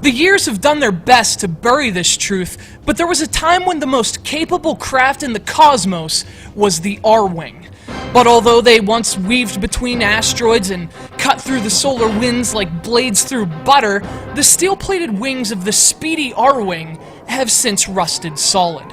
The years have done their best to bury this truth, but there was a time when the most capable craft in the cosmos was the Arwing. But although they once weaved between asteroids and cut through the solar winds like blades through butter, the steel-plated wings of the speedy Arwing have since rusted solid.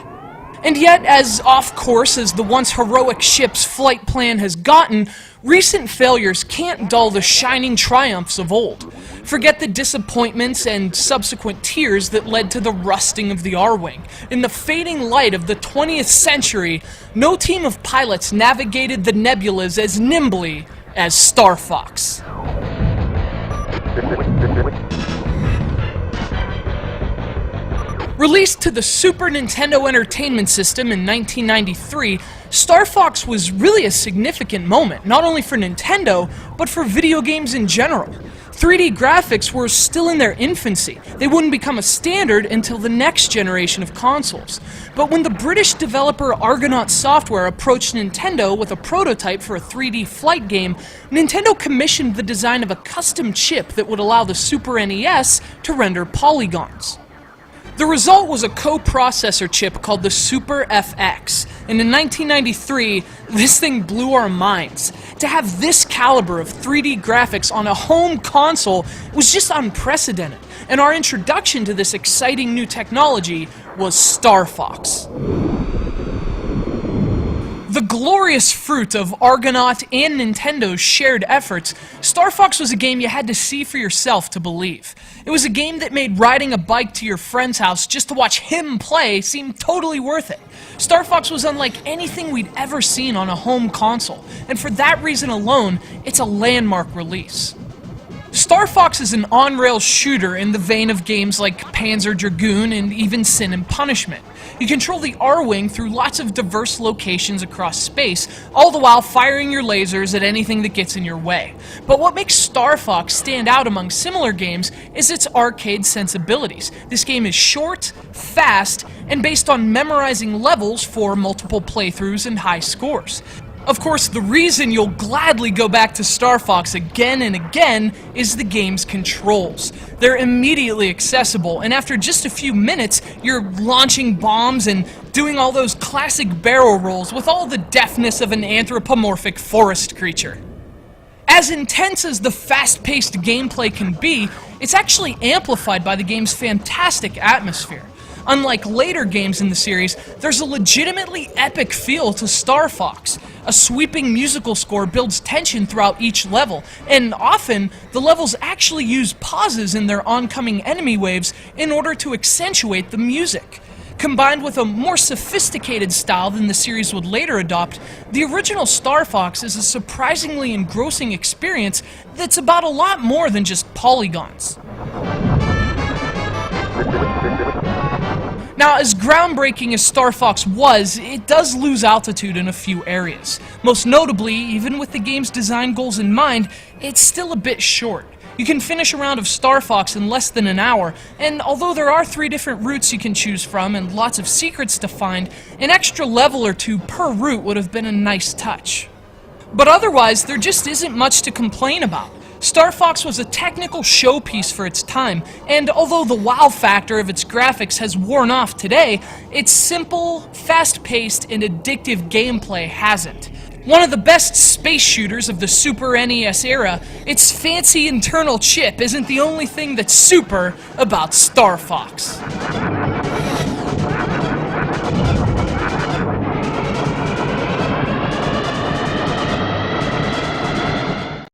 And yet, as off-course as the once heroic ship's flight plan has gotten, recent failures can't dull the shining triumphs of old. Forget the disappointments and subsequent tears that led to the rusting of the Arwing. In the fading light of the 20th century, no team of pilots navigated the nebulas as nimbly as Star Fox. Released to the Super Nintendo Entertainment System in 1993, Star Fox was really a significant moment, not only for Nintendo, but for video games in general. 3D graphics were still in their infancy. They wouldn't become a standard until the next generation of consoles. But when the British developer Argonaut Software approached Nintendo with a prototype for a 3D flight game, Nintendo commissioned the design of a custom chip that would allow the Super NES to render polygons. The result was a coprocessor chip called the Super FX, and in 1993, this thing blew our minds. To have this caliber of 3D graphics on a home console was just unprecedented, and our introduction to this exciting new technology was Star Fox. The glorious fruit of Argonaut and Nintendo's shared efforts, Star Fox was a game you had to see for yourself to believe. It was a game that made riding a bike to your friend's house just to watch him play seem totally worth it. Star Fox was unlike anything we'd ever seen on a home console, and for that reason alone, it's a landmark release. Star Fox is an on-rails shooter in the vein of games like Panzer Dragoon and even Sin and Punishment. You control the Arwing through lots of diverse locations across space, all the while firing your lasers at anything that gets in your way. But what makes Star Fox stand out among similar games is its arcade sensibilities. This game is short, fast, and based on memorizing levels for multiple playthroughs and high scores. Of course, the reason you'll gladly go back to Star Fox again and again is the game's controls. They're immediately accessible, and after just a few minutes, you're launching bombs and doing all those classic barrel rolls with all the deftness of an anthropomorphic forest creature. As intense as the fast-paced gameplay can be, it's actually amplified by the game's fantastic atmosphere. Unlike later games in the series, there's a legitimately epic feel to Star Fox. A sweeping musical score builds tension throughout each level, and often, the levels actually use pauses in their oncoming enemy waves in order to accentuate the music. Combined with a more sophisticated style than the series would later adopt, the original Star Fox is a surprisingly engrossing experience that's about a lot more than just polygons. Now, as groundbreaking as Star Fox was, it does lose altitude in a few areas. Most notably, even with the game's design goals in mind, it's still a bit short. You can finish a round of Star Fox in less than an hour, and although there are 3 different routes you can choose from and lots of secrets to find, an extra level or 2 per route would have been a nice touch. But otherwise, there just isn't much to complain about. Star Fox was a technical showpiece for its time, and although the wow factor of its graphics has worn off today, its simple, fast-paced, and addictive gameplay hasn't. One of the best space shooters of the Super NES era, its fancy internal chip isn't the only thing that's super about Star Fox.